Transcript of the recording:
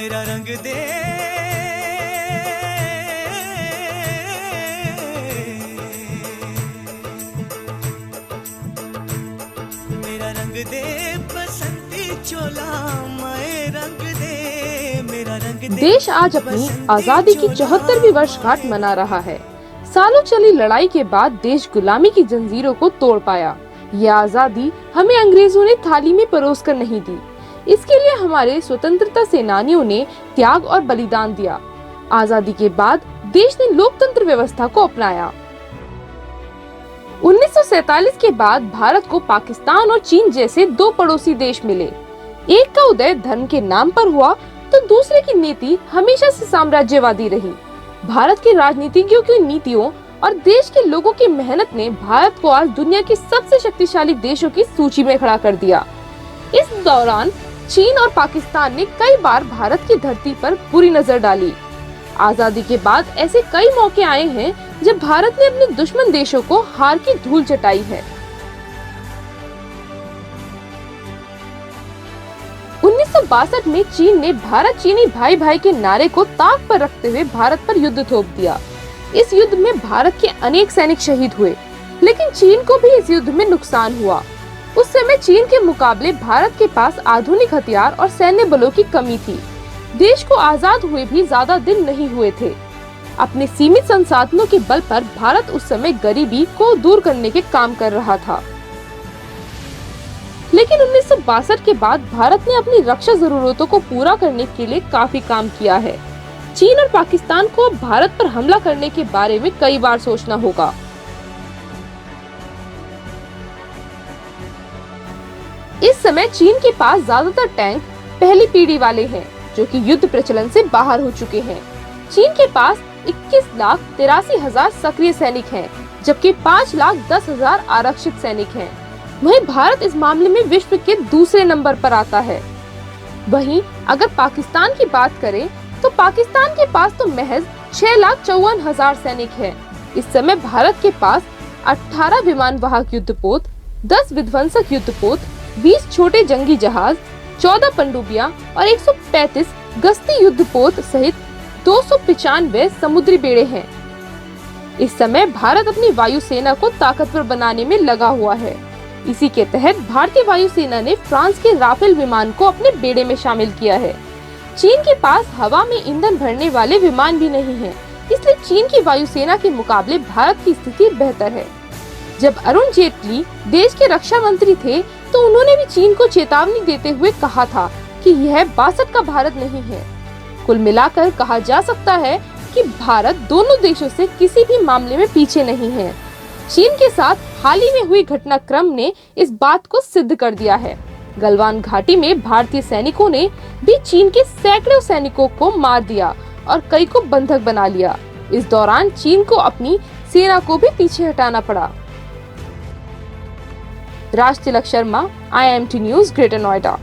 मेरा रंग दे, मेरा रंग दे बसंती चोला, मैं रंग दे, मेरा रंग दे। देश आज अपनी आजादी की 74वीं वर्षगांठ मना रहा है। सालों चली लड़ाई के बाद देश गुलामी की जंजीरों को तोड़ पाया। यह आजादी हमें अंग्रेजों ने थाली में परोस कर नहीं दी। इसके लिए हमारे स्वतंत्रता सेनानियों ने त्याग और बलिदान दिया। आजादी के बाद देश ने लोकतंत्र व्यवस्था को अपनाया। 1947 के बाद भारत को पाकिस्तान और चीन जैसे दो पड़ोसी देश मिले। एक का उदय धर्म के नाम पर हुआ तो दूसरे की नीति हमेशा से साम्राज्यवादी रही। भारत के राजनीतिज्ञों की नीतियों और देश के लोगों की मेहनत ने भारत को आज दुनिया के सबसे शक्तिशाली देशों की सूची में खड़ा कर दिया। इस दौरान चीन और पाकिस्तान ने कई बार भारत की धरती पर बुरी नजर डाली। आजादी के बाद ऐसे कई मौके आए हैं जब भारत ने अपने दुश्मन देशों को हार की धूल चटाई है। 1962 में चीन ने भारत चीनी भाई भाई के नारे को ताक पर रखते हुए भारत पर युद्ध थोप दिया। इस युद्ध में भारत के अनेक सैनिक शहीद हुए, लेकिन चीन को भी इस युद्ध में नुकसान हुआ। उस समय चीन के मुकाबले भारत के पास आधुनिक हथियार और सैन्य बलों की कमी थी। देश को आजाद हुए भी ज्यादा दिन नहीं हुए थे। अपने सीमित संसाधनों के बल पर भारत उस समय गरीबी को दूर करने के काम कर रहा था। लेकिन 1962 के बाद भारत ने अपनी रक्षा जरूरतों को पूरा करने के लिए काफी काम किया है। चीन और पाकिस्तान को अब भारत पर हमला करने के बारे में कई बार सोचना होगा। इस समय चीन के पास ज्यादातर टैंक पहली पीढ़ी वाले हैं, जो कि युद्ध प्रचलन से बाहर हो चुके हैं। चीन के पास 21,83,000 सक्रिय सैनिक हैं, जबकि 5,10,000 आरक्षित सैनिक हैं। वहीं भारत इस मामले में विश्व के दूसरे नंबर पर आता है। वहीं अगर पाकिस्तान की बात करें तो पाकिस्तान के पास तो महज 6,54,000 सैनिक हैं। इस समय भारत के पास 18 विमान वाहक युद्धपोत, 10 विध्वंसक युद्धपोत, 20 छोटे जंगी जहाज, 14 पनडुब्बियां और 135 गश्ती युद्धपोत सहित 295 समुद्री बेड़े हैं। इस समय भारत अपनी वायुसेना को ताकतवर बनाने में लगा हुआ है। इसी के तहत भारतीय वायुसेना ने फ्रांस के राफेल विमान को अपने बेड़े में शामिल किया है। चीन के पास हवा में ईंधन भरने वाले विमान भी नहीं हैं, इसलिए चीन की वायुसेना के मुकाबले भारत की स्थिति बेहतर है। जब अरुण जेटली देश के रक्षा मंत्री थे तो उन्होंने भी चीन को चेतावनी देते हुए कहा था कि यह 62 का भारत नहीं है। कुल मिलाकर कहा जा सकता है कि भारत दोनों देशों से किसी भी मामले में पीछे नहीं है। चीन के साथ हाल ही में हुई घटनाक्रम ने इस बात को सिद्ध कर दिया है। गलवान घाटी में भारतीय सैनिकों ने भी चीन के सैकड़ों सैनिकों को मार दिया और कई को बंधक बना लिया। इस दौरान चीन को अपनी सेना को भी पीछे हटाना पड़ा। Raj Tilak Sharma, IIMT news, greater Noida.